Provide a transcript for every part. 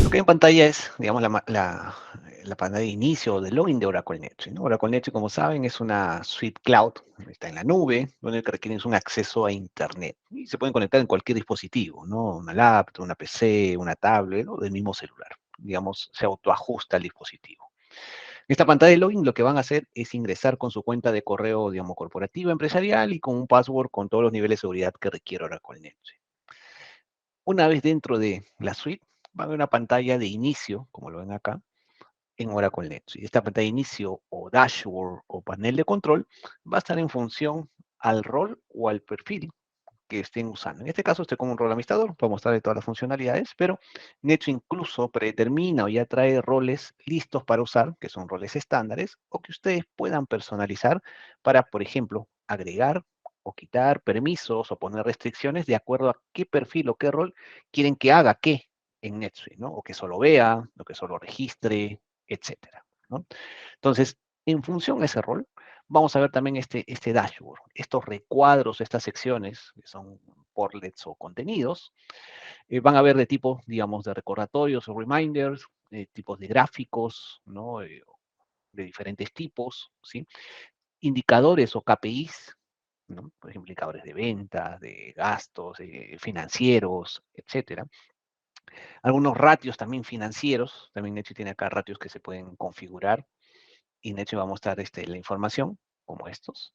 Lo que hay en pantalla es, digamos, la pantalla de inicio de login de Oracle NetSuite, ¿no? Oracle NetSuite, como saben, es una suite cloud, está en la nube, donde requieren un acceso a Internet. Y se pueden conectar en cualquier dispositivo, ¿no? Una laptop, una PC, una tablet, o del mismo celular. Digamos, se autoajusta al dispositivo. En esta pantalla de login lo que van a hacer es ingresar con su cuenta de correo, digamos, corporativo, empresarial y con un password con todos los niveles de seguridad que requiere Oracle NetSuite. Una vez dentro de la suite, va a haber una pantalla de inicio, como lo ven acá, en Oracle NetSuite. Esta pantalla de inicio o dashboard o panel de control va a estar en función al rol o al perfil que estén usando. En este caso estoy con un rol administrador para mostrarle todas las funcionalidades, pero NetSuite incluso predetermina o ya trae roles listos para usar, que son roles estándares, o que ustedes puedan personalizar para, por ejemplo, agregar o quitar permisos o poner restricciones de acuerdo a qué perfil o qué rol quieren que haga qué en NetSuite, ¿no? O que solo vea, o que solo registre, etcétera, ¿no? Entonces, en función a ese rol, vamos a ver también este dashboard, estos recuadros, estas secciones, que son portlets o contenidos, van a ver de tipo, digamos, de recordatorios o reminders, tipos de gráficos, ¿no? De diferentes tipos, ¿sí? Indicadores o KPIs, ¿no? Por ejemplo, indicadores de ventas, de gastos, financieros, etcétera. Algunos ratios también financieros, también NetSuite tiene acá ratios que se pueden configurar, y NetSuite va a mostrar la información, como estos,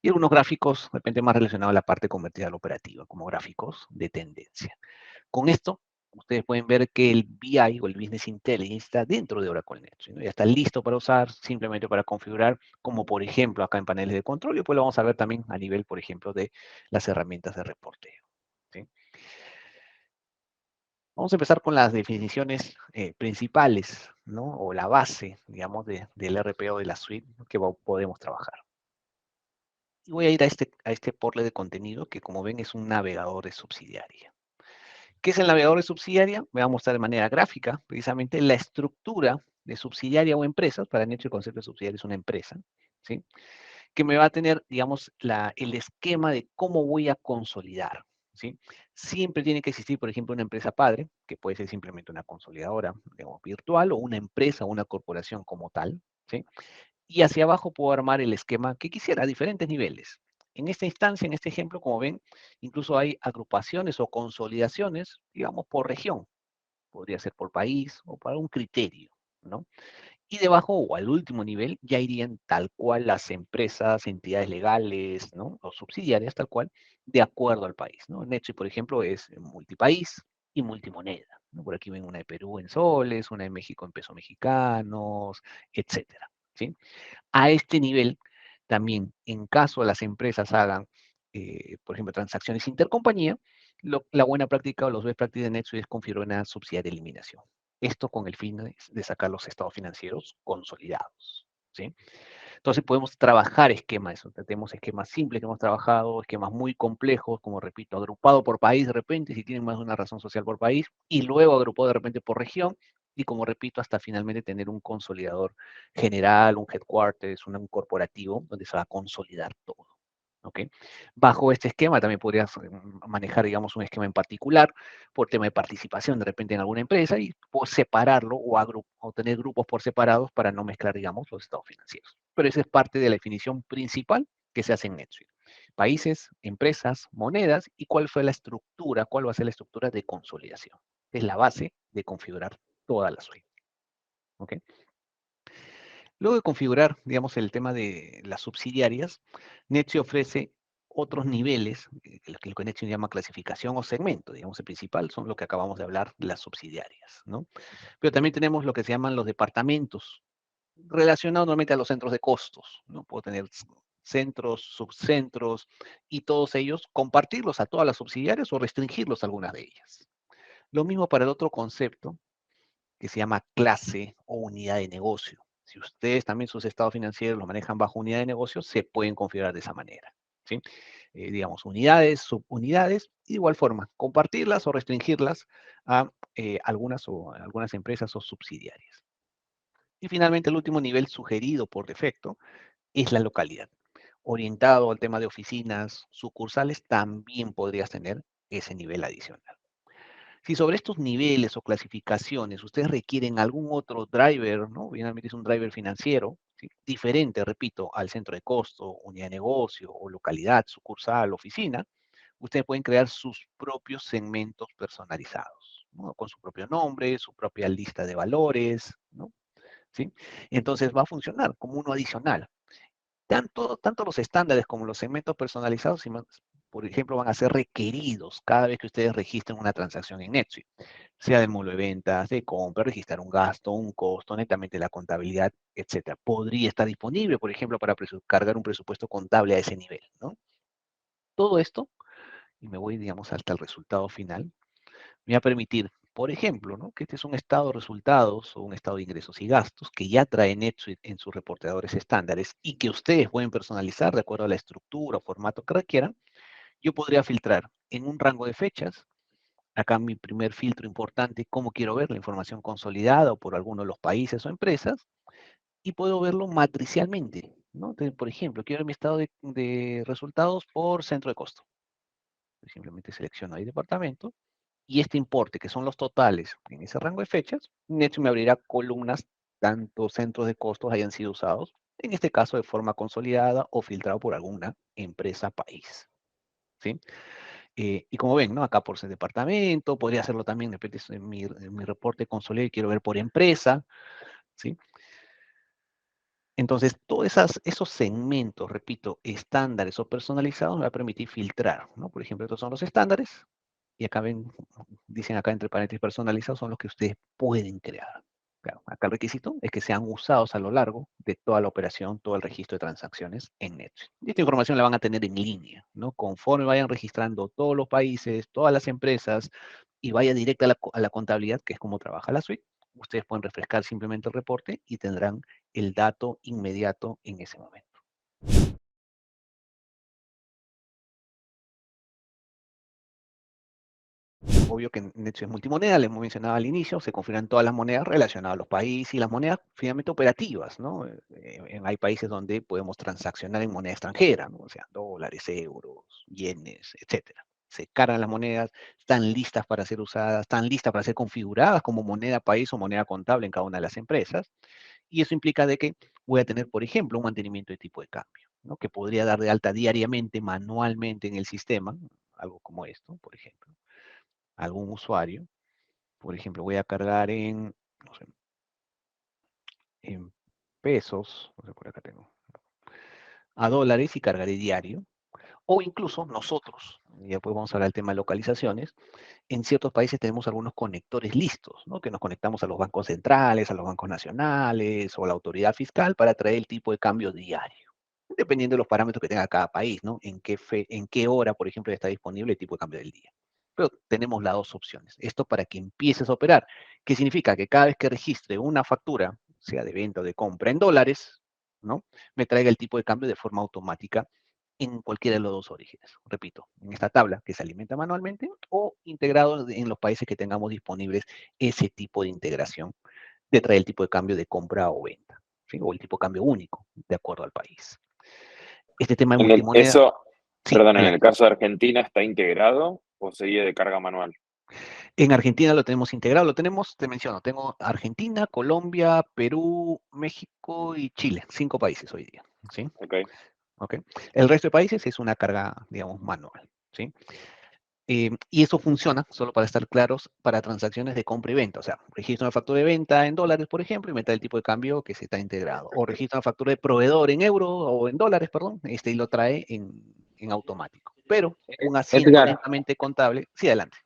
y algunos gráficos, de repente más relacionados a la parte comercial operativa, como gráficos de tendencia. Con esto, ustedes pueden ver que el BI o el Business Intelligence está dentro de Oracle NetSuite, ¿no? Ya está listo para usar, simplemente para configurar, como por ejemplo acá en paneles de control, y después lo vamos a ver también a nivel, por ejemplo, de las herramientas de reporteo, ¿sí? Vamos a empezar con las definiciones principales, ¿no? O la base, digamos, del RP o de la suite que podemos trabajar. Y voy a ir a este portal de contenido que, como ven, es un navegador de subsidiaria. ¿Qué es el navegador de subsidiaria? Me va a mostrar de manera gráfica, precisamente, la estructura de subsidiaria o empresas. Para NetSuite el concepto de subsidiaria es una empresa, ¿sí? Que me va a tener, digamos, el esquema de cómo voy a consolidar, ¿sí? Siempre tiene que existir, por ejemplo, una empresa padre, que puede ser simplemente una consolidadora, digamos, virtual, o una empresa o una corporación como tal, ¿sí? Y hacia abajo puedo armar el esquema que quisiera a diferentes niveles. En esta instancia, en este ejemplo, como ven, incluso hay agrupaciones o consolidaciones, digamos, por región. Podría ser por país o para un criterio, ¿no? Y debajo o al último nivel ya irían tal cual las empresas, entidades legales, ¿no? O subsidiarias, tal cual, de acuerdo al país, ¿no? NetSuite, por ejemplo, es multipaís y multimoneda, ¿no? Por aquí ven una de Perú en soles, una de México en pesos mexicanos, etcétera, ¿sí? A este nivel, también, en caso las empresas hagan, por ejemplo, transacciones intercompañía, la buena práctica o los best practices de NetSuite es configurar una subsidiaria de eliminación. Esto con el fin de sacar los estados financieros consolidados, ¿sí? Entonces podemos trabajar esquemas, tenemos esquemas simples que hemos trabajado, esquemas muy complejos, como repito, agrupado por país de repente, si tienen más de una razón social por país, y luego agrupado de repente por región, y como repito, hasta finalmente tener un consolidador general, un headquarters, un corporativo, donde se va a consolidar todo. ¿Ok? Bajo este esquema también podrías manejar, digamos, un esquema en particular por tema de participación de repente en alguna empresa y separarlo o tener grupos por separados para no mezclar, digamos, los estados financieros. Pero esa es parte de la definición principal que se hace en NetSuite. Países, empresas, monedas y cuál fue la estructura, cuál va a ser la estructura de consolidación. Es la base de configurar toda la suite. ¿Ok? Luego de configurar, digamos, el tema de las subsidiarias, NetSuite ofrece otros niveles, lo que NetSuite llama clasificación o segmento, digamos, el principal son lo que acabamos de hablar, las subsidiarias, ¿no? Pero también tenemos lo que se llaman los departamentos, relacionados normalmente a los centros de costos, ¿no? Puedo tener centros, subcentros, y todos ellos compartirlos a todas las subsidiarias o restringirlos a algunas de ellas. Lo mismo para el otro concepto, que se llama clase o unidad de negocio. Si ustedes también sus estados financieros los manejan bajo unidad de negocio, se pueden configurar de esa manera, ¿sí? Digamos, unidades, subunidades, y de igual forma, compartirlas o restringirlas a algunas empresas o subsidiarias. Y finalmente, el último nivel sugerido por defecto es la localidad. Orientado al tema de oficinas, sucursales, también podrías tener ese nivel adicional. Si sobre estos niveles o clasificaciones ustedes requieren algún otro driver, ¿no? Finalmente es un driver financiero, ¿sí? Diferente, repito, al centro de costo, unidad de negocio o localidad, sucursal, oficina, ustedes pueden crear sus propios segmentos personalizados, ¿no? Con su propio nombre, su propia lista de valores, ¿no? ¿Sí? Entonces va a funcionar como uno adicional. Tanto los estándares como los segmentos personalizados, por ejemplo, van a ser requeridos cada vez que ustedes registren una transacción en NetSuite, sea del módulo de ventas, de compra, registrar un gasto, un costo, netamente la contabilidad, etcétera. Podría estar disponible, por ejemplo, para cargar un presupuesto contable a ese nivel, ¿no? Todo esto, y me voy, digamos, hasta el resultado final, me va a permitir, por ejemplo, ¿no? Que este es un estado de resultados o un estado de ingresos y gastos que ya trae NetSuite en sus reporteadores estándares y que ustedes pueden personalizar de acuerdo a la estructura o formato que requieran. Yo podría filtrar en un rango de fechas. Acá mi primer filtro importante, cómo quiero ver la información consolidada o por alguno de los países o empresas, y puedo verlo matricialmente, ¿no? Entonces, por ejemplo, quiero ver mi estado de resultados por centro de costo. Simplemente selecciono ahí departamento y este importe, que son los totales en ese rango de fechas, NetSuite me abrirá columnas, tanto centros de costos hayan sido usados, en este caso de forma consolidada o filtrado por alguna empresa país, ¿sí? Y como ven, ¿no? Acá por ese departamento, podría hacerlo también, de repente, en mi reporte consolidado y quiero ver por empresa, ¿sí? Entonces, todos esos segmentos, repito, estándares o personalizados me va a permitir filtrar, ¿no? Por ejemplo, estos son los estándares, y acá ven, dicen acá entre paréntesis personalizados, son los que ustedes pueden crear. Claro, acá el requisito es que sean usados a lo largo de toda la operación, todo el registro de transacciones en NetSuite. Y esta información la van a tener en línea, ¿no? Conforme vayan registrando todos los países, todas las empresas, y vaya directa a la contabilidad, que es como trabaja la suite, ustedes pueden refrescar simplemente el reporte y tendrán el dato inmediato en ese momento. Obvio que NetSuite es multimoneda, les hemos mencionado al inicio, se configuran todas las monedas relacionadas a los países y las monedas finalmente operativas, ¿no? Hay países donde podemos transaccionar en moneda extranjera, ¿no? O sea, dólares, euros, yenes, etcétera. Se cargan las monedas, están listas para ser usadas, están listas para ser configuradas como moneda país o moneda contable en cada una de las empresas. Y eso implica de que voy a tener, por ejemplo, un mantenimiento de tipo de cambio, ¿no? Que podría dar de alta diariamente, manualmente en el sistema, algo como esto, por ejemplo, algún usuario. Por ejemplo, voy a cargar no sé, en pesos, no sé, por acá tengo, a dólares y cargaré diario. O incluso nosotros, y después vamos a hablar del tema de localizaciones, en ciertos países tenemos algunos conectores listos, ¿no? Que nos conectamos a los bancos centrales, a los bancos nacionales o a la autoridad fiscal para traer el tipo de cambio diario, dependiendo de los parámetros que tenga cada país, ¿no? En qué hora, por ejemplo, está disponible el tipo de cambio del día. Pero tenemos las dos opciones. Esto para que empieces a operar. ¿Qué significa? Que cada vez que registre una factura, sea de venta o de compra en dólares, ¿no? Me traiga el tipo de cambio de forma automática en cualquiera de los dos orígenes. Repito, en esta tabla que se alimenta manualmente o integrado en los países que tengamos disponibles ese tipo de integración de traer el tipo de cambio de compra o venta, ¿sí? O el tipo de cambio único, de acuerdo al país. Este tema de multimoneda, sí, Perdón, en el adelante. caso de Argentina, ¿está integrado o sería de carga manual? En Argentina lo tenemos integrado, lo tenemos, te menciono, tengo Argentina, Colombia, Perú, México y Chile, 5 países hoy día, ¿sí? Ok. ¿Ok? El resto de países es una carga, digamos, manual, ¿sí? Y eso funciona, solo para estar claros, para transacciones de compra y venta. O sea, registro una factura de venta en dólares, por ejemplo, y me trae el tipo de cambio que se está integrado. O registro una factura de proveedor en euros o en dólares, perdón, y lo trae en automático. Pero un asiento Edgar, netamente contable, sí, adelante.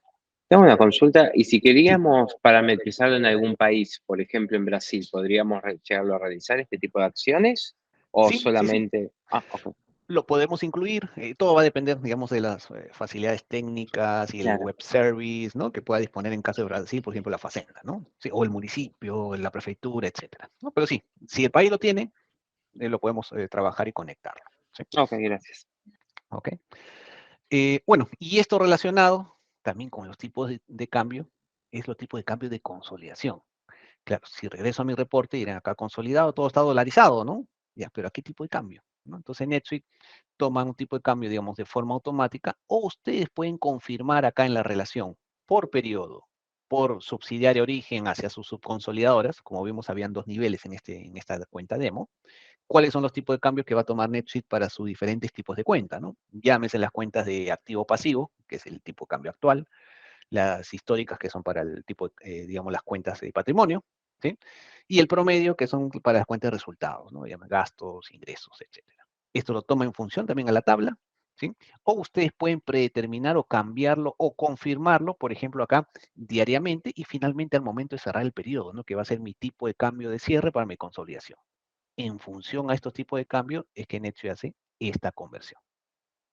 tengo una consulta y si Sí, queríamos parametrizarlo en algún país, por ejemplo en Brasil, ¿podríamos llegarlo a realizar este tipo de acciones o sí, sí, sí. solamente... Ah, ok, Lo podemos incluir, todo va a depender, digamos, de las facilidades técnicas y el claro. web service, ¿no? Que pueda disponer en caso de Brasil, por ejemplo, la Facenda, ¿no? Sí, o el municipio, la prefectura, etcétera, ¿no? Pero sí, si el país lo tiene, lo podemos trabajar y conectarlo, ¿sí? Ok, gracias. ¿Ok? Bueno, y esto relacionado también con los tipos de cambio, es los tipos de cambio de consolidación. Claro, si regreso a mi reporte, dirán acá consolidado, todo está dolarizado, ¿no? Ya, pero ¿a qué tipo de cambio? ¿No? Entonces NetSuite toma un tipo de cambio, digamos, de forma automática, o ustedes pueden confirmar acá en la relación por periodo por subsidiaria origen hacia sus subconsolidadoras. Como vimos, habían dos niveles en esta cuenta demo. ¿Cuáles son los tipos de cambio que va a tomar NetSuite para sus diferentes tipos de cuenta, ¿no? Llámese las cuentas de activo-pasivo, que es el tipo de cambio actual, las históricas, que son para el tipo, digamos, las cuentas de patrimonio, ¿sí? Y el promedio, que son para las cuentas de resultados, ¿no? Llaman gastos, ingresos, etcétera. Esto lo toma en función también a la tabla, ¿sí? O ustedes pueden predeterminar o cambiarlo o confirmarlo, por ejemplo, acá, diariamente y finalmente al momento de cerrar el periodo, ¿no? Que va a ser mi tipo de cambio de cierre para mi consolidación. En función a estos tipos de cambio es que NetSuite hace esta conversión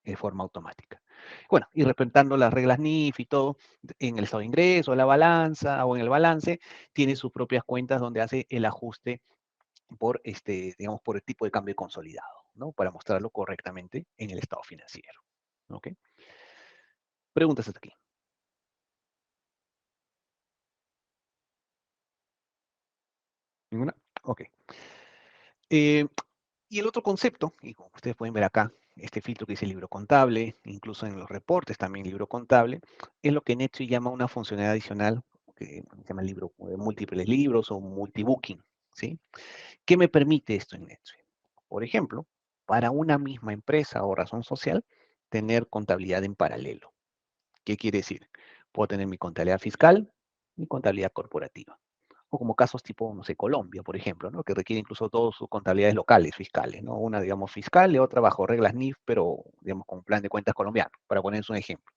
de forma automática. Bueno, y respetando las reglas NIF y todo, en el estado de ingreso, la balanza o en el balance, tiene sus propias cuentas donde hace el ajuste por, digamos, por el tipo de cambio consolidado, ¿no? Para mostrarlo correctamente en el estado financiero. ¿Ok? Preguntas hasta aquí. ¿Ninguna? Ok. Eh, y el otro concepto, y como ustedes pueden ver acá, este filtro que dice libro contable, incluso en los reportes también libro contable, es lo que NetSuite llama una funcionalidad adicional, que se llama libro, múltiples libros o multibooking, ¿sí? ¿Qué me permite esto en NetSuite? Por ejemplo, para una misma empresa o razón social, tener contabilidad en paralelo. ¿Qué quiere decir? Puedo tener mi contabilidad fiscal, mi contabilidad corporativa. O como casos tipo, no sé, Colombia, por ejemplo, ¿no? Que requiere incluso todas sus contabilidades locales, fiscales, ¿no? Una, digamos, fiscal y otra bajo reglas NIF, pero, digamos, con un plan de cuentas colombiano, para ponerles un ejemplo.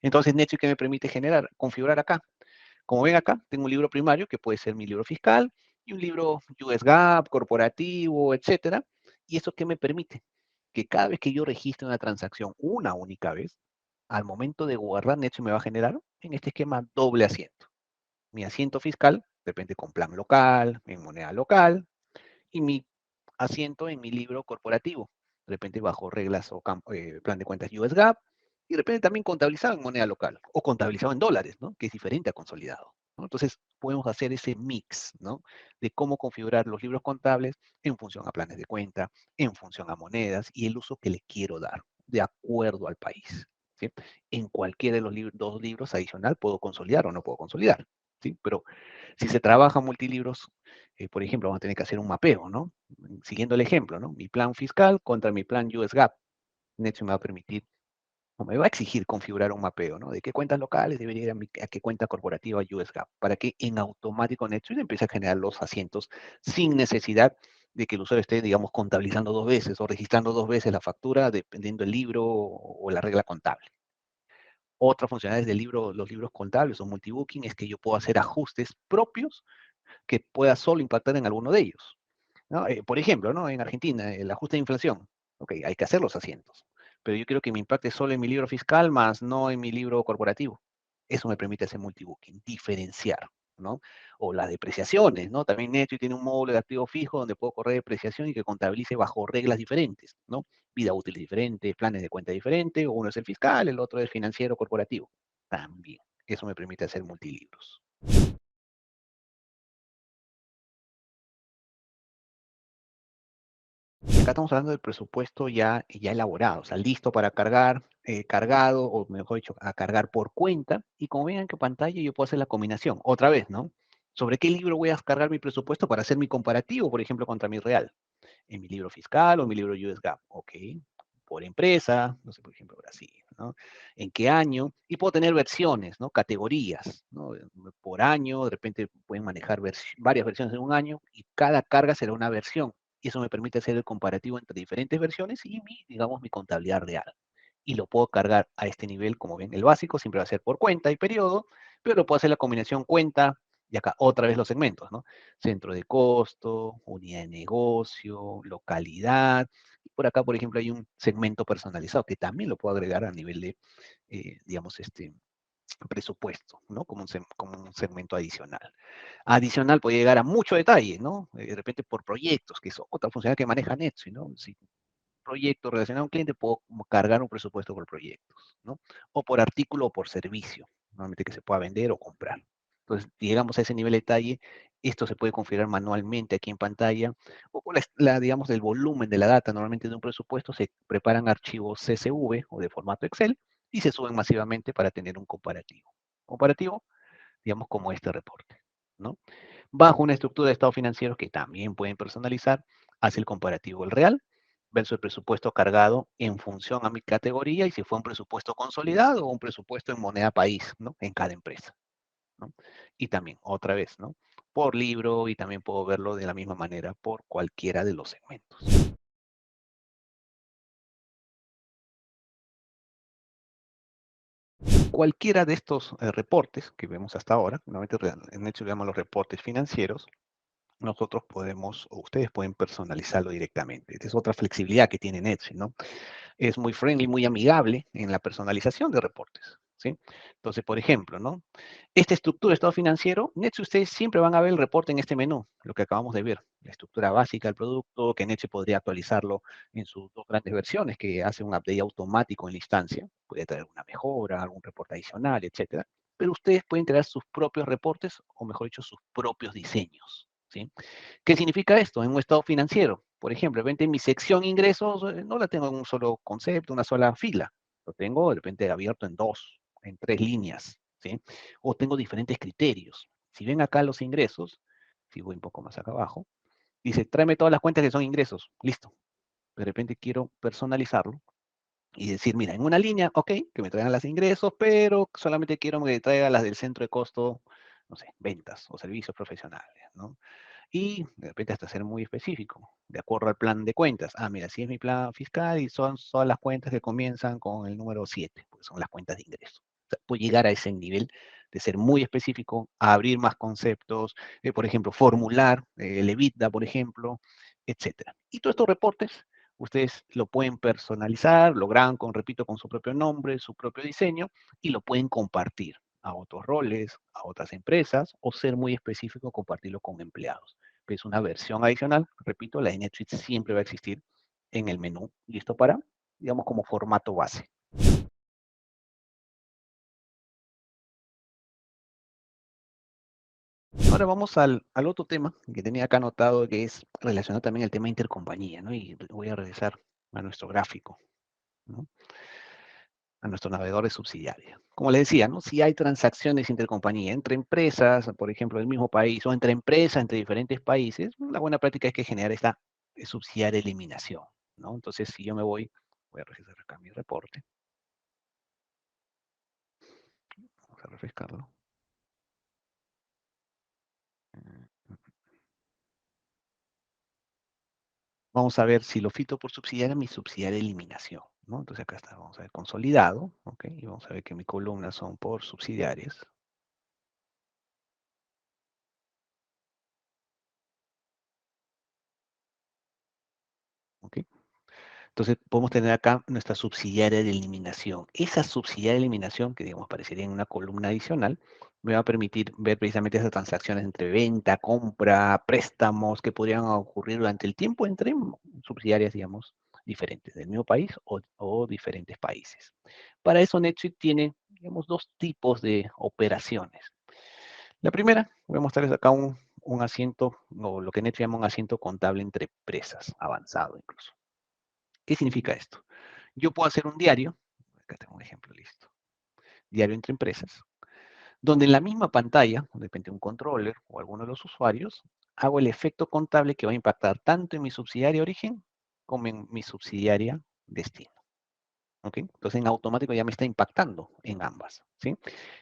Entonces, NetSuite, ¿qué me permite generar? Configurar acá. Como ven acá, tengo un libro primario, que puede ser mi libro fiscal, y un libro US GAAP, corporativo, etcétera. ¿Y eso qué me permite? Que cada vez que yo registre una transacción una única vez, al momento de guardar, NetSuite me va a generar, en este esquema, doble asiento. Mi asiento fiscal, depende con plan local, en moneda local, y mi asiento en mi libro corporativo, de repente bajo reglas o plan de cuentas US GAAP, y de repente también contabilizado en moneda local, o contabilizado en dólares, ¿no? Que es diferente a consolidado, ¿no? Entonces, podemos hacer ese mix, ¿no? De cómo configurar los libros contables en función a planes de cuenta, en función a monedas, y el uso que le quiero dar, de acuerdo al país, ¿sí? En cualquiera de los dos libros adicional puedo consolidar o no puedo consolidar, ¿sí? Pero si se trabaja multilibros, por ejemplo, vamos a tener que hacer un mapeo, ¿no? Siguiendo el ejemplo, ¿no? Mi plan fiscal contra mi plan US GAAP. NetSuite me va a permitir, o me va a exigir configurar un mapeo, ¿no? De qué cuentas locales debería ir a qué cuenta corporativa US GAAP, para que en automático NetSuite empiece a generar los asientos sin necesidad de que el usuario esté, digamos, contabilizando dos veces o registrando dos veces la factura, dependiendo del libro o la regla contable. Otra funcionalidad del libro, los libros contables o multibooking, es que yo puedo hacer ajustes propios que pueda solo impactar en alguno de ellos, ¿no? Por ejemplo, ¿no? En Argentina, el ajuste de inflación. Ok, hay que hacer los asientos, pero yo quiero que me impacte solo en mi libro fiscal, más no en mi libro corporativo. Eso me permite hacer multibooking, diferenciar, ¿no? O las depreciaciones, ¿no? También NetSuite tiene un módulo de activo fijo donde puedo correr depreciación y que contabilice bajo reglas diferentes, ¿no? Vida útil diferente, planes de cuenta diferente, uno es el fiscal, el otro es financiero corporativo. También, eso me permite hacer multilibros. Acá estamos hablando del presupuesto ya elaborado, o sea, listo para cargar, cargado, o mejor dicho, a cargar por cuenta. Y como ven en que pantalla, yo puedo hacer la combinación. Otra vez, ¿no? ¿Sobre qué libro voy a cargar mi presupuesto para hacer mi comparativo, por ejemplo, contra mi real? ¿En mi libro fiscal o en mi libro US GAAP? Ok. Por empresa, no sé, por ejemplo, Brasil, ¿no? ¿En qué año? Y puedo tener versiones, ¿no? Categorías, ¿no? Por año, de repente pueden manejar varias versiones en un año y cada carga será una versión. Y eso me permite hacer el comparativo entre diferentes versiones y digamos, mi contabilidad real. Y lo puedo cargar a este nivel, como ven, el básico siempre va a ser por cuenta y periodo, pero lo puedo hacer la combinación cuenta, y acá otra vez los segmentos, ¿no? Centro de costo, unidad de negocio, localidad. Y por acá, por ejemplo, hay un segmento personalizado que también lo puedo agregar a nivel de, digamos, presupuesto, ¿no? Como un segmento adicional. Adicional puede llegar a mucho detalle, ¿no? De repente por proyectos, que es otra funcionalidad que maneja NetSuite, ¿no? Si proyecto relacionado a un cliente, puedo cargar un presupuesto por proyectos, ¿no? O por artículo o por servicio, normalmente que se pueda vender o comprar. Entonces, si llegamos a ese nivel de detalle, esto se puede configurar manualmente aquí en pantalla, o por digamos, el volumen de la data. Normalmente de un presupuesto se preparan archivos CSV o de formato Excel y se suben masivamente para tener un comparativo. Comparativo digamos como este reporte, ¿no? Bajo una estructura de estados financieros que también pueden personalizar, hace el comparativo el real versus el presupuesto cargado en función a mi categoría y si fue un presupuesto consolidado o un presupuesto en moneda país, ¿no? En cada empresa, ¿no? Y también, otra vez, ¿no? Por libro y también puedo verlo de la misma manera por cualquiera de los segmentos. Cualquiera de estos reportes que vemos hasta ahora, normalmente en hecho le llamamos los reportes financieros, nosotros podemos, o ustedes pueden personalizarlo directamente. Esta es otra flexibilidad que tiene Netsuite, ¿no? Es muy friendly, muy amigable en la personalización de reportes, ¿sí? Entonces, por ejemplo, ¿no? Esta estructura de estado financiero, Netsuite ustedes siempre van a ver el reporte en este menú, lo que acabamos de ver, la estructura básica del producto, que Netsuite podría actualizarlo en sus dos grandes versiones, que hace un update automático en la instancia, puede traer una mejora, algún reporte adicional, etcétera. Pero ustedes pueden crear sus propios reportes, o mejor dicho, sus propios diseños, ¿sí? ¿Qué significa esto? En un estado financiero, por ejemplo, de repente mi sección ingresos no la tengo en un solo concepto, una sola fila. Lo tengo de repente abierto en dos, en tres líneas, ¿sí? O tengo diferentes criterios. Si ven acá los ingresos, si voy un poco más acá abajo, dice, tráeme todas las cuentas que son ingresos. Listo. De repente quiero personalizarlo y decir, mira, en una línea, ok, que me traigan las ingresos, pero solamente quiero que me traiga las del centro de costo, no sé, ventas o servicios profesionales, ¿no? Y de repente hasta ser muy específico, de acuerdo al plan de cuentas. Ah, mira, si es mi plan fiscal y son todas las cuentas que comienzan con el número 7, porque son las cuentas de ingreso. O sea, puedo llegar a ese nivel de ser muy específico, a abrir más conceptos, por ejemplo, formular el EBITDA, por ejemplo, etcétera. Y todos estos reportes, ustedes lo pueden personalizar, lo graban con, repito, con su propio nombre, su propio diseño, y lo pueden compartir a otros roles, a otras empresas, o ser muy específico, compartirlo con empleados. Es una versión adicional, repito, la de NetSuite siempre va a existir en el menú, listo para, digamos, como formato base. Ahora vamos al otro tema que tenía acá anotado, que es relacionado también al tema intercompañía, ¿no? Y voy a regresar a nuestro gráfico, ¿no? A nuestro navegador de subsidiaria. Como les decía, ¿no? Si hay transacciones intercompañía entre empresas, por ejemplo, del mismo país, o entre empresas, entre diferentes países, la buena práctica es que generar esta subsidiaria eliminación, ¿no? Entonces, si yo me voy a registrar acá mi reporte. Vamos a refrescarlo. Vamos a ver si lo filtro por subsidiaria, mi subsidiaria eliminación, ¿no? Entonces acá está, vamos a ver consolidado, ¿ok? Y vamos a ver que mis columnas son por subsidiarias, ¿ok? Entonces podemos tener acá nuestra subsidiaria de eliminación. Esa subsidiaria de eliminación, que digamos aparecería en una columna adicional, me va a permitir ver precisamente esas transacciones entre venta, compra, préstamos que podrían ocurrir durante el tiempo entre subsidiarias, digamos, diferentes del mismo país o diferentes países. Para eso NetSuite tiene, digamos, dos tipos de operaciones. La primera, voy a mostrarles acá un asiento, o lo que NetSuite llama un asiento contable entre empresas, avanzado incluso. ¿Qué significa esto? Yo puedo hacer un diario, acá tengo un ejemplo listo, diario entre empresas, donde en la misma pantalla, de repente un controller o alguno de los usuarios, hago el efecto contable que va a impactar tanto en mi subsidiaria origen como en mi subsidiaria destino. ¿Ok? Entonces en automático ya me está impactando en ambas, ¿sí?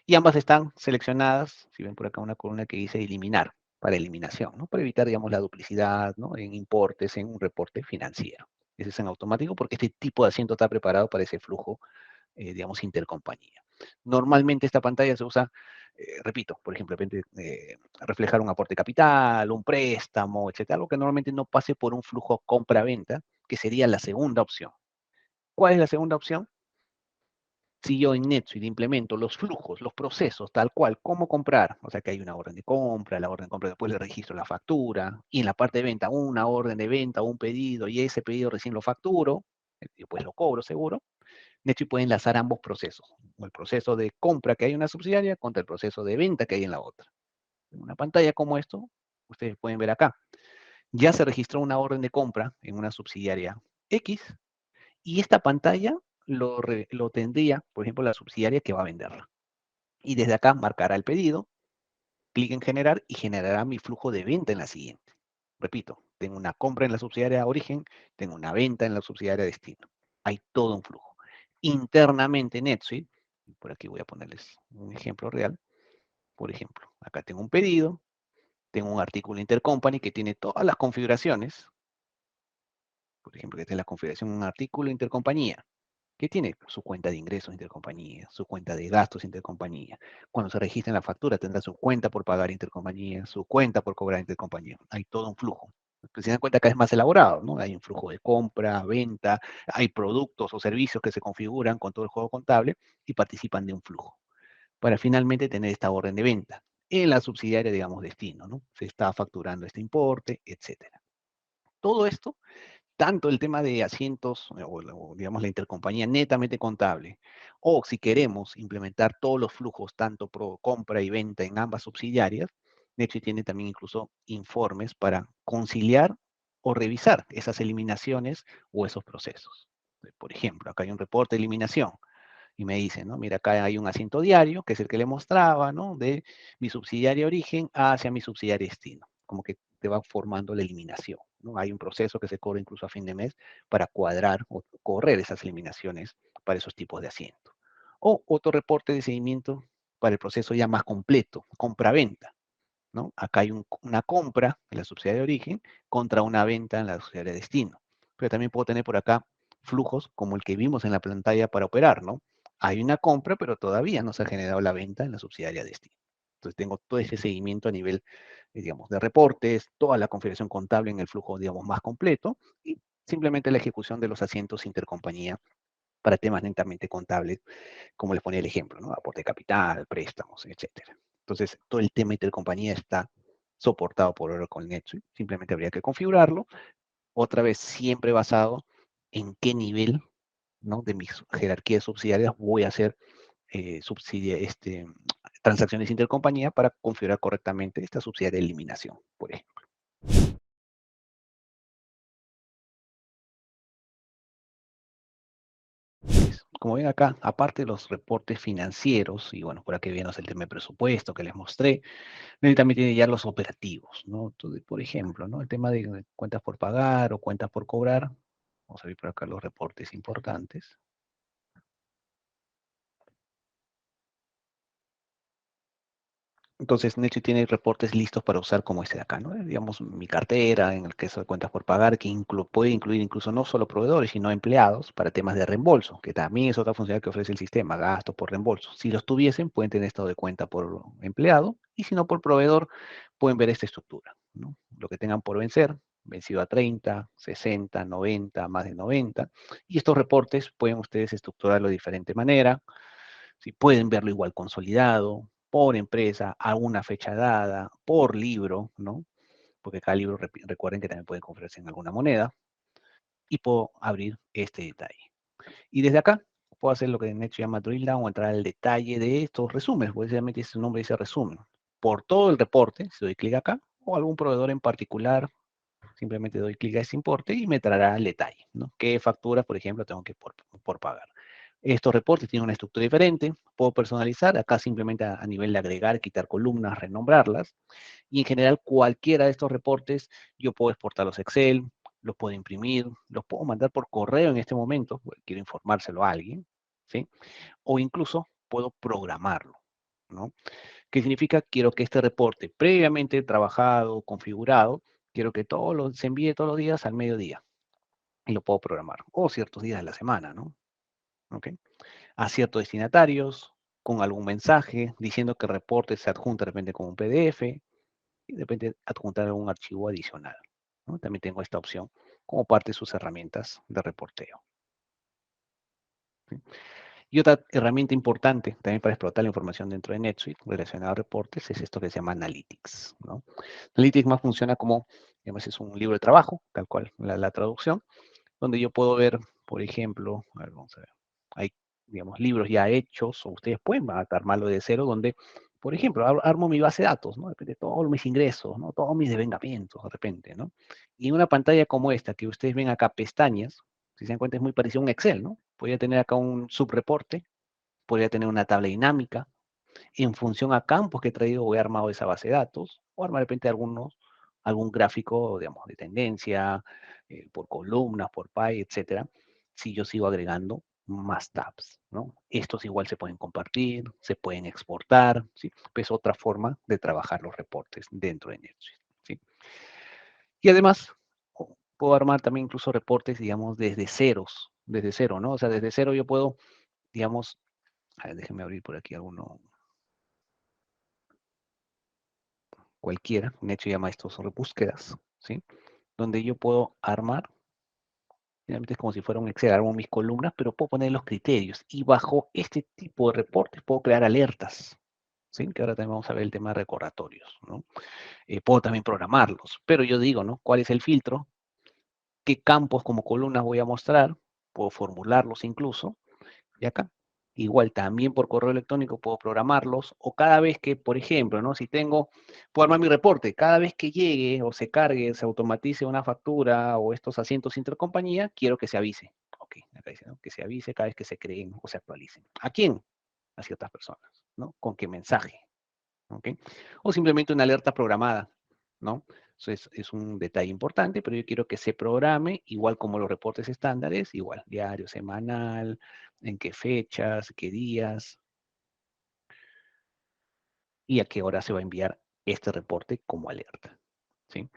Y ambas están seleccionadas, si ven por acá una columna que dice eliminar, para eliminación, ¿no? Para evitar, digamos, la duplicidad, ¿no? En importes, en un reporte financiero. Ese es en automático porque este tipo de asiento está preparado para ese flujo, digamos, intercompañía. Normalmente esta pantalla se usa, repito, por ejemplo, de repente, reflejar un aporte capital, un préstamo, etcétera, algo que normalmente no pase por un flujo compra-venta, que sería la segunda opción. ¿Cuál es la segunda opción? Si yo en NetSuite implemento los flujos, los procesos, tal cual, cómo comprar, o sea que hay una orden de compra, la orden de compra después le registro la factura, y en la parte de venta una orden de venta o un pedido, y ese pedido recién lo facturo, y después lo cobro seguro, NetSuite puede enlazar ambos procesos, el proceso de compra que hay en una subsidiaria contra el proceso de venta que hay en la otra. En una pantalla como esto, ustedes pueden ver acá, ya se registró una orden de compra en una subsidiaria X, y esta pantalla lo tendría, por ejemplo, la subsidiaria que va a venderla. Y desde acá marcará el pedido, clic en generar y generará mi flujo de venta en la siguiente. Repito, tengo una compra en la subsidiaria origen, tengo una venta en la subsidiaria destino. Hay todo un flujo. Internamente en NetSuite, por aquí voy a ponerles un ejemplo real. Por ejemplo, acá tengo un pedido, tengo un artículo intercompany que tiene todas las configuraciones. Por ejemplo, que esta es la configuración de un artículo intercompañía, que tiene su cuenta de ingresos intercompañía, su cuenta de gastos intercompañía. Cuando se registra en la factura tendrá su cuenta por pagar intercompañía, su cuenta por cobrar intercompañía. Hay todo un flujo. Que se dan cuenta que es más elaborado, ¿no? Hay un flujo de compra, venta, hay productos o servicios que se configuran con todo el juego contable y participan de un flujo, para finalmente tener esta orden de venta en la subsidiaria, digamos, destino, ¿no? Se está facturando este importe, etcétera. Todo esto, tanto el tema de asientos, o, digamos la intercompañía netamente contable, o si queremos implementar todos los flujos, tanto pro compra y venta en ambas subsidiarias, NetSuite tiene también incluso informes para conciliar o revisar esas eliminaciones o esos procesos. Por ejemplo, acá hay un reporte de eliminación y me dice, ¿no? Mira, acá hay un asiento diario, que es el que le mostraba, ¿no? De mi subsidiaria origen hacia mi subsidiaria destino. Como que te va formando la eliminación, ¿no? Hay un proceso que se corre incluso a fin de mes para cuadrar o correr esas eliminaciones para esos tipos de asiento. O otro reporte de seguimiento para el proceso ya más completo, compra-venta, ¿no? Acá hay una compra en la subsidiaria de origen contra una venta en la subsidiaria de destino. Pero también puedo tener por acá flujos como el que vimos en la pantalla para operar, ¿no? Hay una compra, pero todavía no se ha generado la venta en la subsidiaria de destino. Entonces tengo todo ese seguimiento a nivel, digamos, de reportes, toda la configuración contable en el flujo, digamos, más completo y simplemente la ejecución de los asientos intercompañía para temas netamente contables, como les ponía el ejemplo, ¿no? Aporte de capital, préstamos, etcétera. Entonces, todo el tema intercompañía está soportado por Oracle NetSuite. Simplemente habría que configurarlo. Otra vez, siempre basado en qué nivel, ¿no? De mi jerarquía de subsidiarias voy a hacer transacciones intercompañía para configurar correctamente esta subsidiaria de eliminación, por ejemplo. Como ven acá, aparte de los reportes financieros, y bueno, por aquí vemos el tema de presupuesto que les mostré, él también tiene ya los operativos, ¿no? Entonces, por ejemplo, ¿no? El tema de cuentas por pagar o cuentas por cobrar. Vamos a ver por acá los reportes importantes. Entonces, NetSuite tiene reportes listos para usar como este de acá, ¿no? Digamos, mi cartera, en el caso de cuentas por pagar, que puede incluir incluso no solo proveedores, sino empleados para temas de reembolso, que también es otra funcionalidad que ofrece el sistema, gastos por reembolso. Si los tuviesen, pueden tener estado de cuenta por empleado, y si no por proveedor, pueden ver esta estructura, ¿no? Lo que tengan por vencer, vencido a 30, 60, 90, más de 90. Y estos reportes pueden ustedes estructurarlo de diferente manera. Si pueden verlo igual consolidado, por empresa, a una fecha dada, por libro, ¿no? Porque cada libro, recuerden que también pueden convertirse en alguna moneda, y puedo abrir este detalle. Y desde acá puedo hacer lo que en NetSuite llama drill down o entrar al detalle de estos resúmenes, porque obviamente su nombre dice resumen. Por todo el reporte, si doy clic acá, o algún proveedor en particular, simplemente doy clic a ese importe y me traerá el detalle, ¿no? ¿Qué facturas, por ejemplo, tengo que por pagar? Estos reportes tienen una estructura diferente, puedo personalizar, acá simplemente a nivel de agregar, quitar columnas, renombrarlas, y en general cualquiera de estos reportes yo puedo exportarlos a Excel, los puedo imprimir, los puedo mandar por correo en este momento, porque quiero informárselo a alguien, ¿sí? O incluso puedo programarlo, ¿no? ¿Qué significa? Quiero que este reporte previamente trabajado, configurado, quiero que se envíe todos los días al mediodía, y lo puedo programar, o ciertos días de la semana, ¿no? ¿Ok? A ciertos destinatarios, con algún mensaje, diciendo que el reporte se adjunta de repente con un PDF, y de repente adjuntar algún archivo adicional, ¿no? También tengo esta opción como parte de sus herramientas de reporteo, ¿sí? Y otra herramienta importante también para explotar la información dentro de NetSuite relacionada a reportes es esto que se llama Analytics, ¿no? Analytics más funciona como, digamos, es un libro de trabajo, tal cual la traducción, donde yo puedo ver, por ejemplo, a ver, vamos a ver, hay, digamos, libros ya hechos, o ustedes pueden armarlo de cero, donde, por ejemplo, armo mi base de datos, ¿no? De repente todos mis ingresos, ¿no? Todos mis devengamientos, de repente, ¿no? Y en una pantalla como esta, que ustedes ven acá pestañas, si se dan cuenta es muy parecido a un Excel, ¿no? Podría tener acá un subreporte, podría tener una tabla dinámica, en función a campos que he traído o he armado esa base de datos, o armar de repente algún gráfico, digamos, de tendencia, por columnas, por pie, etcétera, si yo sigo agregando más tabs, ¿no? Estos igual se pueden compartir, se pueden exportar, ¿sí? Es otra forma de trabajar los reportes dentro de NetSuite, ¿sí? Y además, puedo armar también incluso reportes, digamos, desde cero, ¿no? O sea, desde cero yo puedo, digamos, a ver, déjenme abrir por aquí alguno, cualquiera, de hecho llama estos son búsquedas, ¿sí? Donde yo puedo armar, finalmente es como si fuera un Excel, armo mis columnas, pero puedo poner los criterios, y bajo este tipo de reportes puedo crear alertas, ¿sí? Que ahora también vamos a ver el tema de recordatorios, ¿no? Puedo también programarlos, pero yo digo, ¿no? ¿Cuál es el filtro? ¿Qué campos como columnas voy a mostrar? Puedo formularlos incluso, y acá, igual también por correo electrónico puedo programarlos, o cada vez que, por ejemplo, ¿no? Si puedo armar mi reporte, cada vez que llegue o se cargue, se automatice una factura o estos asientos intercompañía, quiero que se avise. Ok, acá dice, ¿no? Que se avise cada vez que se creen o se actualicen. ¿A quién? A ciertas personas, ¿no? ¿Con qué mensaje? ¿Ok? O simplemente una alerta programada, ¿no? Eso es un detalle importante, pero yo quiero que se programe, igual como los reportes estándares, igual, diario, semanal, en qué fechas, qué días, y a qué hora se va a enviar este reporte como alerta, ¿sí?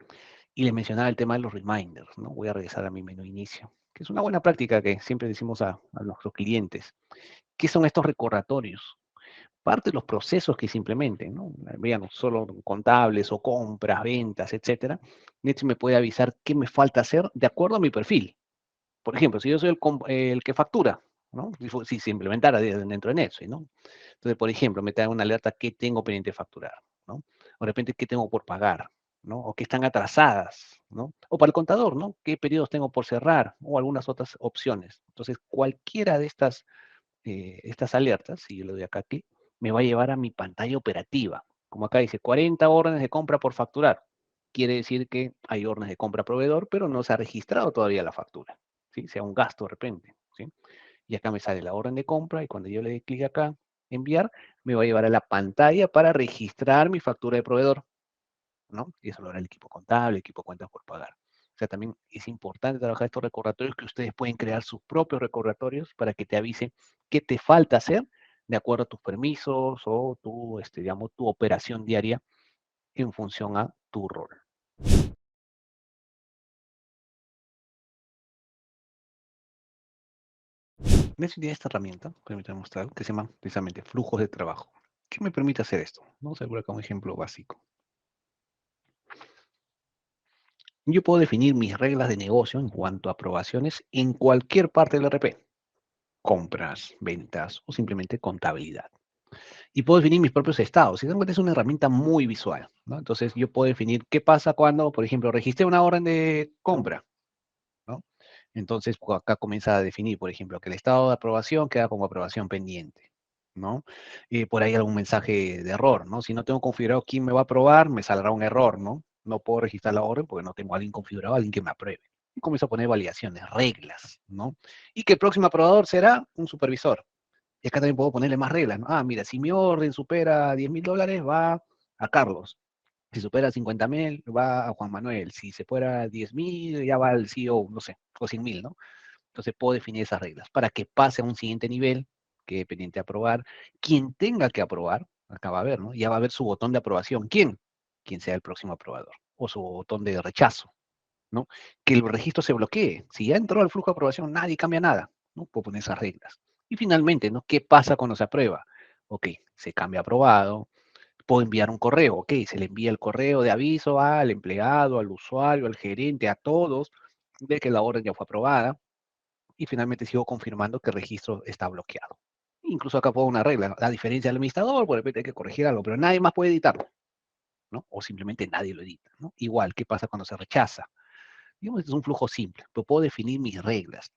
Y le mencionaba el tema de los reminders, ¿no? Voy a regresar a mi menú inicio, que es una buena práctica que siempre decimos a nuestros clientes. ¿Qué son estos recordatorios? Parte de los procesos que se implementen, ¿no? Vean, solo contables o compras, ventas, etcétera, NetSuite me puede avisar qué me falta hacer de acuerdo a mi perfil. Por ejemplo, si yo soy el que factura, ¿no? Si se implementara dentro de NetSuite, ¿no? Entonces, por ejemplo, me trae una alerta qué tengo pendiente de facturar, ¿no? O de repente qué tengo por pagar, ¿no? O qué están atrasadas, ¿no? O para el contador, ¿no? ¿Qué periodos tengo por cerrar? O algunas otras opciones. Entonces, cualquiera de estas alertas, si yo le doy acá clic, me va a llevar a mi pantalla operativa. Como acá dice, 40 órdenes de compra por facturar. Quiere decir que hay órdenes de compra a proveedor, pero no se ha registrado todavía la factura, ¿sí? Sea un gasto de repente, ¿sí? Y acá me sale la orden de compra y cuando yo le doy clic acá, enviar, me va a llevar a la pantalla para registrar mi factura de proveedor, ¿no? Y eso lo hará el equipo contable, el equipo cuentas por pagar. O sea, también es importante trabajar estos recordatorios que ustedes pueden crear sus propios recordatorios para que te avisen qué te falta hacer de acuerdo a tus permisos o digamos, tu operación diaria en función a tu rol. Necesito esta herramienta, permítanme mostrar, que se llama precisamente flujos de trabajo. ¿Qué me permite hacer esto? Vamos a ver acá un ejemplo básico. Yo puedo definir mis reglas de negocio en cuanto a aprobaciones en cualquier parte del RP. Compras, ventas o simplemente contabilidad. Y puedo definir mis propios estados. Si se dan cuenta, es una herramienta muy visual, ¿no? Entonces, yo puedo definir qué pasa cuando, por ejemplo, registré una orden de compra, ¿no? Entonces, acá comienza a definir, por ejemplo, que el estado de aprobación queda como aprobación pendiente, ¿no? Por ahí algún mensaje de error, ¿no? Si no tengo configurado quién me va a aprobar, me saldrá un error, ¿no? No puedo registrar la orden porque no tengo a alguien configurado, alguien que me apruebe. Y comienzo a poner validaciones, reglas, ¿no? Y que el próximo aprobador será un supervisor. Y acá también puedo ponerle más reglas, ¿no? Ah, mira, si mi orden supera $10.000, va a Carlos. Si supera 50.000, va a Juan Manuel. Si se fuera 10.000, ya va al CEO, no sé, o 100.000, ¿no? Entonces puedo definir esas reglas para que pase a un siguiente nivel, que pendiente de aprobar. Quien tenga que aprobar, acá va a ver, ¿no? Ya va a ver su botón de aprobación. ¿Quién? Quien sea el próximo aprobador. O su botón de rechazo, ¿no? Que el registro se bloquee. Si ya entró al flujo de aprobación, nadie cambia nada, ¿no? Puedo poner esas reglas. Y finalmente, ¿no? ¿Qué pasa cuando se aprueba? Ok, se cambia a aprobado, puedo enviar un correo, ok, se le envía el correo de aviso al empleado, al usuario, al gerente, a todos, de que la orden ya fue aprobada, y finalmente sigo confirmando que el registro está bloqueado. Incluso acá pongo una regla, a diferencia del administrador, por repente hay que corregir algo, pero nadie más puede editarlo, ¿no? O simplemente nadie lo edita, ¿no? Igual, ¿qué pasa cuando se rechaza? Digamos, este es un flujo simple, pero puedo definir mis reglas.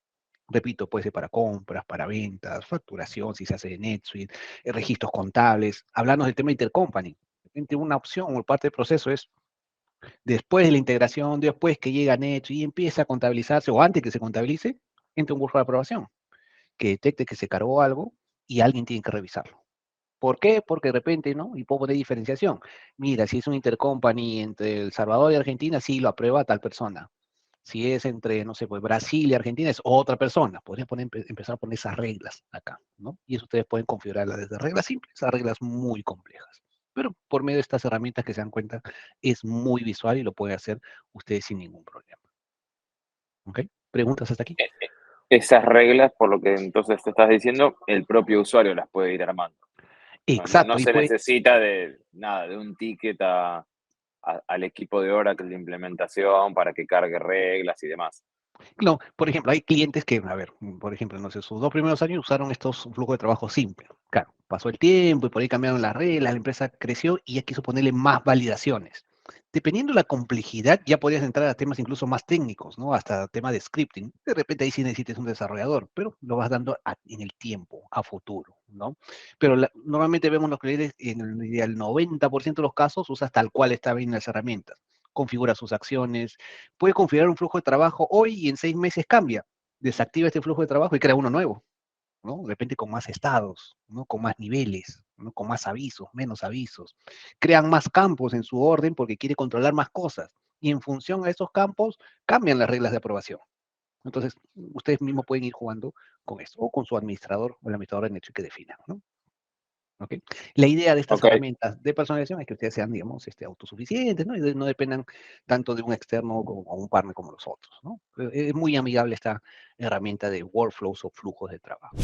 Repito, puede ser para compras, para ventas, facturación, si se hace de NetSuite, registros contables. Hablamos del tema intercompany. Entre una opción o parte del proceso es después de la integración, después que llega NetSuite y empieza a contabilizarse, o antes que se contabilice, entre un curso de aprobación, que detecte que se cargó algo y alguien tiene que revisarlo. ¿Por qué? Porque de repente, ¿no? Y puedo poner diferenciación. Mira, si es un intercompany entre El Salvador y Argentina, sí lo aprueba tal persona. Si es entre, no sé, pues Brasil y Argentina, es otra persona. Podría empezar a poner esas reglas acá, ¿no? Y eso ustedes pueden configurarlas desde reglas simples a reglas muy complejas. Pero por medio de estas herramientas que se dan cuenta, es muy visual y lo pueden hacer ustedes sin ningún problema. ¿Ok? ¿Preguntas hasta aquí? Esas reglas, por lo que entonces te estás diciendo, el propio usuario las puede ir armando. No Exacto, y se puede, necesita de nada, de un ticket al equipo de Oracle de implementación para que cargue reglas y demás. no, por ejemplo, hay clientes que, a ver, por ejemplo, no sé, sus 2 primeros años usaron estos flujos de trabajo simples. Claro, pasó el tiempo y por ahí cambiaron las reglas, la empresa creció y ya quiso ponerle más validaciones. Dependiendo de la complejidad, ya podrías entrar a temas incluso más técnicos, ¿no? Hasta tema de scripting. De repente ahí sí necesitas un desarrollador, pero lo vas dando en el tiempo, a futuro, ¿no? Pero normalmente vemos los clientes, en el 90% de los casos, usas tal cual está bien las herramientas. Configura sus acciones, puede configurar un flujo de trabajo hoy y en 6 meses cambia. Desactiva este flujo de trabajo y crea uno nuevo, ¿no? De repente con más estados, ¿no? Con más niveles, ¿no? Con más avisos, menos avisos. Crean más campos en su orden porque quiere controlar más cosas. Y en función a esos campos, cambian las reglas de aprobación. Entonces, ustedes mismos pueden ir jugando con esto, o con su administrador o el administrador de NetSuite que definan, ¿no? ¿Okay? La idea de estas Ok, herramientas de personalización es que ustedes sean, digamos, autosuficientes, ¿no? Y no dependan tanto de un externo o un partner como los otros, ¿no? Es muy amigable esta herramienta de workflows o flujos de trabajo.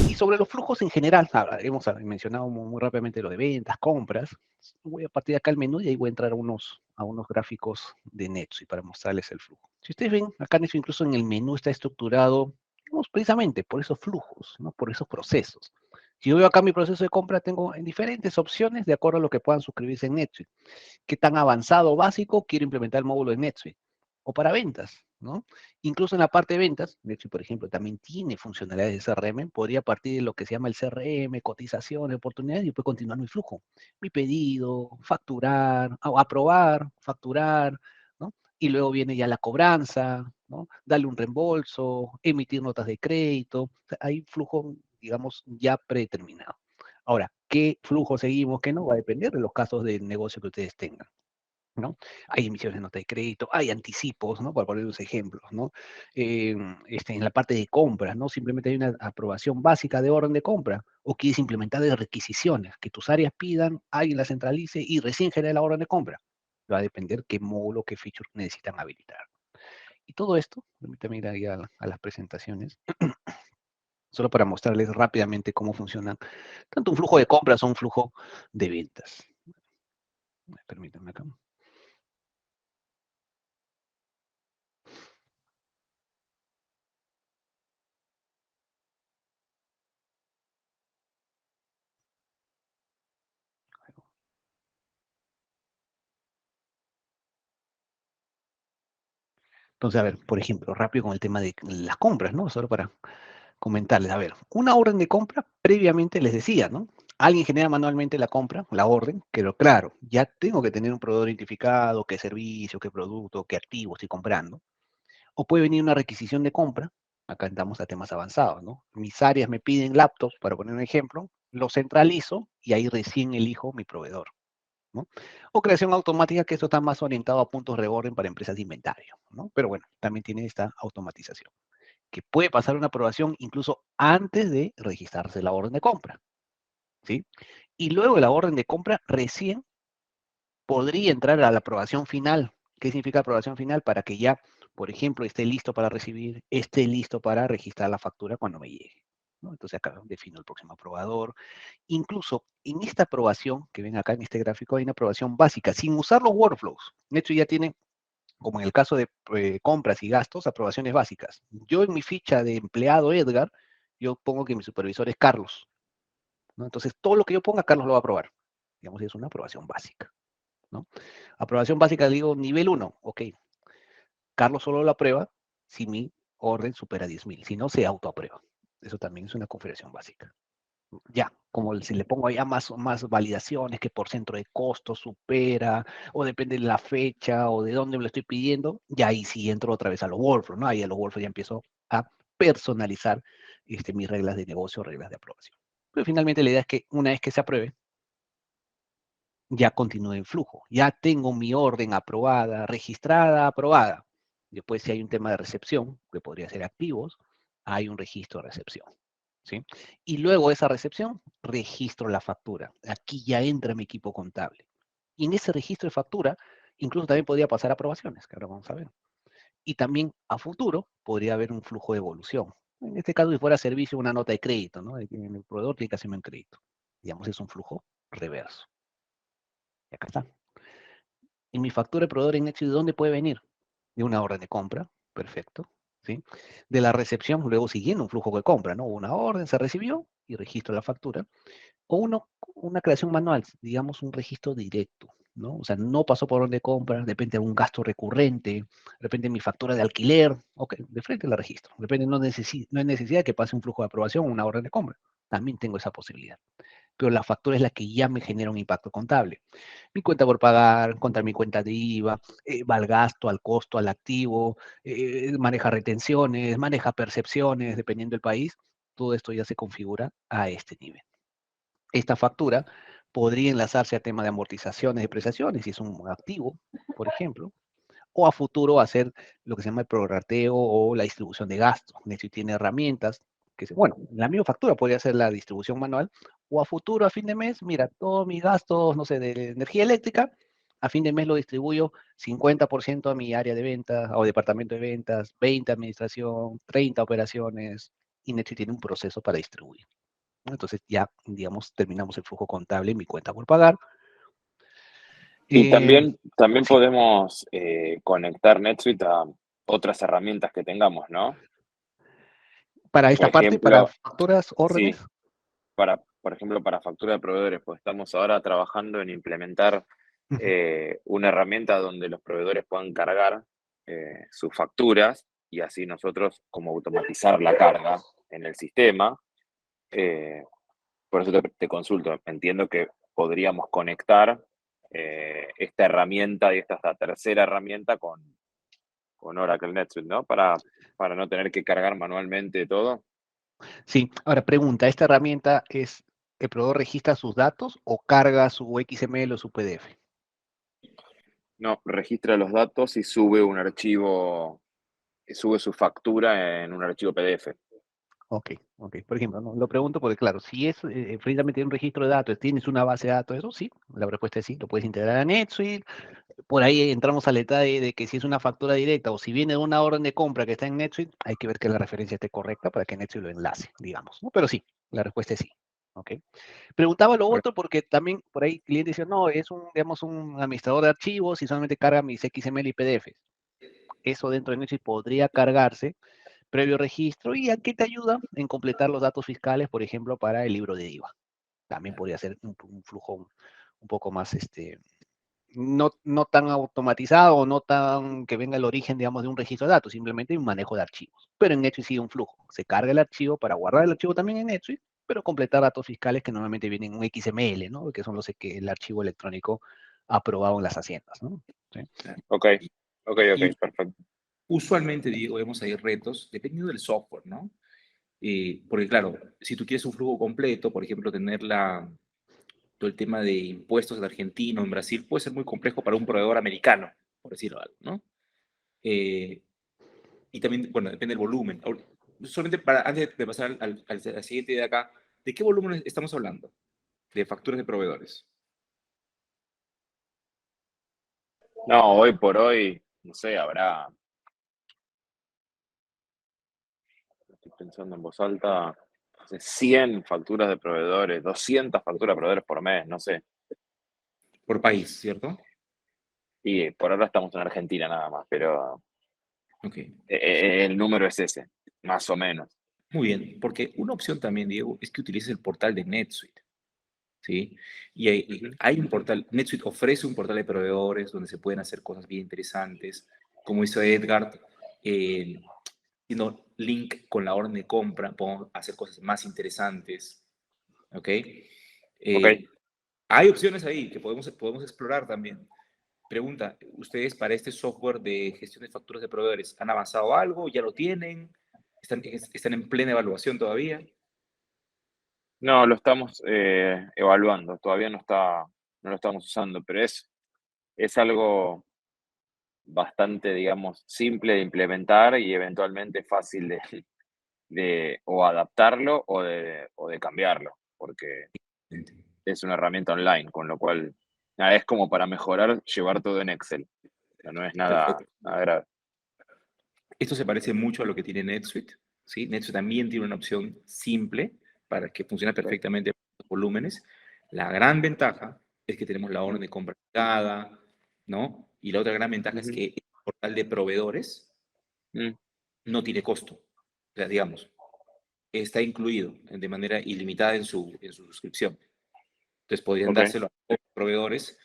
Y sobre los flujos en general, hemos mencionado muy rápidamente lo de ventas, compras. Voy a partir de acá al menú y ahí voy a entrar a unos gráficos de NetSuite para mostrarles el flujo. Si ustedes ven, acá NetSuite incluso en el menú está estructurado, digamos, precisamente por esos flujos, ¿no? Por esos procesos. Si yo veo acá mi proceso de compra, tengo en diferentes opciones de acuerdo a lo que puedan suscribirse en NetSuite. Qué tan avanzado o básico quiero implementar el módulo de NetSuite. O para ventas, ¿no? Incluso en la parte de ventas, NetSuite, por ejemplo, también tiene funcionalidades de CRM. Podría partir de lo que se llama el CRM, cotizaciones, oportunidades, y después continuar mi flujo. Mi pedido, facturar, aprobar, facturar, ¿no? Y luego viene ya la cobranza, ¿no? Darle un reembolso, emitir notas de crédito. O sea, hay flujo, digamos, ya predeterminado. Ahora, ¿qué flujo seguimos? ¿Qué no? Va a depender de los casos de negocio que ustedes tengan, ¿no? Hay emisiones de nota de crédito, hay anticipos, ¿no? Para poner unos ejemplos, ¿no? En la parte de compras, ¿no? Simplemente hay una aprobación básica de orden de compra, o quieres implementar de requisiciones, que tus áreas pidan, alguien las centralice y recién genere la orden de compra. Va a depender qué módulo, qué feature necesitan habilitar. Y todo esto, permítame ir ahí a las presentaciones, solo para mostrarles rápidamente cómo funciona tanto un flujo de compras o un flujo de ventas. Permítanme acá. Entonces, a ver, por ejemplo, rápido con el tema de las compras, ¿no? Solo para comentarles, a ver, una orden de compra, previamente les decía, ¿no? Alguien genera manualmente la compra, la orden, pero claro, ya tengo que tener un proveedor identificado, qué servicio, qué producto, qué activo estoy comprando. O puede venir una requisición de compra, acá entramos a temas avanzados, ¿no? Mis áreas me piden laptops, para poner un ejemplo, lo centralizo y ahí recién elijo mi proveedor, ¿no? O creación automática, que esto está más orientado a puntos de orden para empresas de inventario, ¿no? Pero bueno, también tiene esta automatización, que puede pasar una aprobación incluso antes de registrarse la orden de compra, ¿sí? Y luego de la orden de compra, recién podría entrar a la aprobación final. ¿Qué significa aprobación final? Para que ya, por ejemplo, esté listo para recibir, esté listo para registrar la factura cuando me llegue, ¿no? Entonces acá defino el próximo aprobador. Incluso en esta aprobación, que ven acá en este gráfico, hay una aprobación básica, sin usar los workflows. De hecho, ya tiene, como en el caso de compras y gastos, aprobaciones básicas. Yo en mi ficha de empleado Edgar, yo pongo que mi supervisor es Carlos, ¿no? Entonces, todo lo que yo ponga, Carlos lo va a aprobar. Digamos, es una aprobación básica, ¿no? Aprobación básica, digo, nivel 1, ok. Carlos solo lo aprueba si mi orden supera 10.000, si no, se autoaprueba. Eso también es una configuración básica. Ya, como si le pongo allá más validaciones, que por centro de costo supera, o depende de la fecha, o de dónde me lo estoy pidiendo, ya ahí sí entro otra vez a los workflows, ¿no? Ahí a los workflows ya empiezo a personalizar mis reglas de negocio, reglas de aprobación. Pero finalmente la idea es que una vez que se apruebe, ya continúe en flujo. Ya tengo mi orden aprobada, registrada, aprobada. Después, si hay un tema de recepción, que podría ser activos, hay un registro de recepción. ¿Sí? Y luego de esa recepción, registro la factura. Aquí ya entra mi equipo contable. Y en ese registro de factura, incluso también podría pasar aprobaciones, que ahora vamos a ver. Y también a futuro podría haber un flujo de evolución. En este caso, si fuera servicio, una nota de crédito, ¿no? El proveedor tiene que hacerme un crédito. Digamos, es un flujo reverso. Y acá está. Y mi factura de proveedor en NetSuite, ¿de dónde puede venir? De una orden de compra, perfecto. ¿Sí? De la recepción, luego siguiendo un flujo de compra, ¿no? Una orden se recibió y registro la factura. O una creación manual, digamos un registro directo, ¿no? O sea, no pasó por orden de compra, depende de algún gasto recurrente, de repente mi factura de alquiler, ok, de frente la registro. De repente no hay necesidad de que pase un flujo de aprobación o una orden de compra. También tengo esa posibilidad. Pero la factura es la que ya me genera un impacto contable. Mi cuenta por pagar, contra mi cuenta de IVA, va al gasto, al costo, al activo, maneja retenciones, maneja percepciones, dependiendo del país. Todo esto ya se configura a este nivel. Esta factura podría enlazarse a tema de amortizaciones, depreciaciones, si es un activo, por ejemplo, o a futuro hacer lo que se llama el prorrateo o la distribución de gastos. NetSuite tiene herramientas bueno, la misma factura podría ser la distribución manual, o a futuro, a fin de mes, mira, todos mis gastos, no sé, de energía eléctrica, a fin de mes lo distribuyo 50% a mi área de ventas o departamento de ventas, 20 administración, 30 operaciones, y NetSuite tiene un proceso para distribuir. Entonces ya, digamos, terminamos el flujo contable en mi cuenta por pagar. Y también Sí, podemos conectar NetSuite a otras herramientas que tengamos, ¿no? para Por esta parte, para ejemplo, facturas, órdenes. sí, por ejemplo, para factura de proveedores, pues estamos ahora trabajando en implementar Ujú. una herramienta donde los proveedores puedan cargar sus facturas y así nosotros como automatizar la carga en el sistema. Eh, por eso te consulto. Entiendo que podríamos conectar esta herramienta y esta tercera herramienta con Oracle NetSuite, ¿no? Para no tener que cargar manualmente todo. Sí, ahora pregunta, ¿esta herramienta es, el proveedor registra sus datos o carga su XML o su PDF? No, registra los datos y sube un archivo, sube su factura en un archivo PDF. Ok, ok. Por ejemplo, ¿no? Lo pregunto porque, claro, si es precisamente un registro de datos, tienes una base de datos, eso sí, la respuesta es sí, lo puedes integrar a NetSuite. Por ahí entramos al detalle de que si es una factura directa o si viene de una orden de compra que está en NetSuite, hay que ver que la referencia esté correcta para que NetSuite lo enlace, digamos, ¿no? Pero sí, la respuesta es sí. ¿Ok? Preguntaba lo otro porque también por ahí clientes dicen, no, es un, digamos, un administrador de archivos y solamente carga mis XML y PDFs. Eso dentro de NetSuite podría cargarse previo registro y aquí te ayuda en completar los datos fiscales, por ejemplo, para el libro de IVA. También podría ser un flujo un poco más, no tan automatizado o no tan que venga el origen, digamos, de un registro de datos, simplemente un manejo de archivos. Pero en NetSuite sigue un flujo. Se carga el archivo para guardar el archivo también en NetSuite, pero completar datos fiscales que normalmente vienen en un XML, ¿no? Que son los que el archivo electrónico aprobado en las haciendas, ¿no? ¿Sí? Ok, ok, Y perfecto. usualmente, Diego, vemos ahí retos dependiendo del software, ¿no? Porque claro, si tú quieres un flujo completo, por ejemplo, tener todo el tema de impuestos en Argentina o en Brasil puede ser muy complejo para un proveedor americano, por decirlo algo, ¿no? Eh, y también, bueno, depende del volumen. Solamente antes de pasar al siguiente de acá, ¿de qué volumen estamos hablando? De facturas de proveedores. No, hoy por hoy, no sé, habrá, estoy pensando en voz alta, no sé, 100 facturas de proveedores, 200 facturas de proveedores por mes, no sé. Por país, ¿cierto? Y por ahora estamos en Argentina nada más, pero Ok. el número es ese, más o menos. Muy bien, porque una opción también, Diego, es que utilices el portal de NetSuite, ¿sí? Y hay un portal, NetSuite ofrece un portal de proveedores donde se pueden hacer cosas bien interesantes, como hizo Edgar, link con la orden de compra, podemos hacer cosas más interesantes, ¿ok? Ok. Hay opciones ahí que podemos explorar también. Pregunta, ¿ustedes para este software de gestión de facturas de proveedores han avanzado algo? ¿Ya lo tienen? ¿Están en plena evaluación todavía? No, lo estamos evaluando, todavía no lo estamos usando, pero es algo bastante, digamos, simple de implementar y eventualmente fácil de o adaptarlo o de cambiarlo, porque es una herramienta online, con lo cual nada, es como para mejorar, llevar todo en Excel. Pero no es nada, Perfecto. nada grave. Esto se parece mucho a lo que tiene NetSuite, ¿sí? NetSuite también tiene una opción simple para que funcione perfectamente con los volúmenes. La gran ventaja es que tenemos la orden de compra aplicada, ¿no? Y la otra gran ventaja es que el portal de proveedores Mm, no tiene costo. O sea, digamos, está incluido de manera ilimitada en su suscripción. Entonces podrían ok, dárselo a los proveedores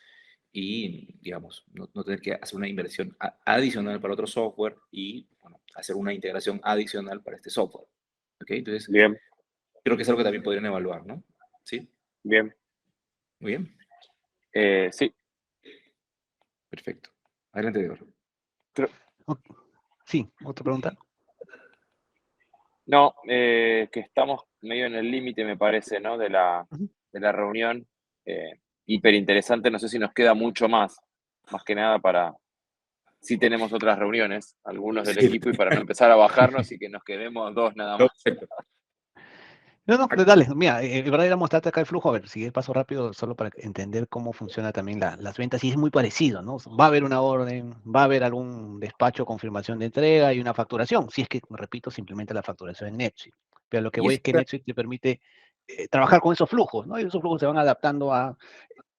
y, digamos, no tener que hacer una inversión adicional para otro software y, bueno, hacer una integración adicional para este software. ¿Ok? Entonces, bien, creo que es algo que también podrían evaluar, ¿no? ¿Sí? bien. Muy bien. Sí, Perfecto. Adelante, Diego. Ok. Sí, ¿otra pregunta? no, que estamos medio en el límite, me parece, ¿no? Ujú. De la reunión. Hiper interesante, no sé si nos queda mucho más que nada para, si tenemos otras reuniones, algunos del Sí, equipo, y para no empezar a bajarnos y que nos quedemos dos nada más. perfecto. No, dale, mira, en verdad era mostrarte acá el flujo, a ver, si paso rápido, solo para entender cómo funciona también las ventas, y es muy parecido, ¿no? Va a haber una orden, va a haber algún despacho, confirmación de entrega y una facturación, si es que, repito, simplemente la facturación en NetSuite. Pero lo que Y voy es es que NetSuite te permite trabajar con esos flujos, ¿no? Y esos flujos se van adaptando a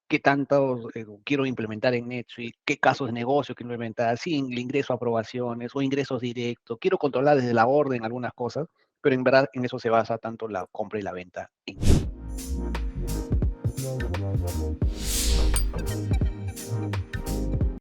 qué tanto quiero implementar en NetSuite, qué casos de negocio quiero implementar, si ingreso a aprobaciones o ingresos directos, quiero controlar desde la orden algunas cosas, pero en verdad en eso se basa tanto la compra y la venta en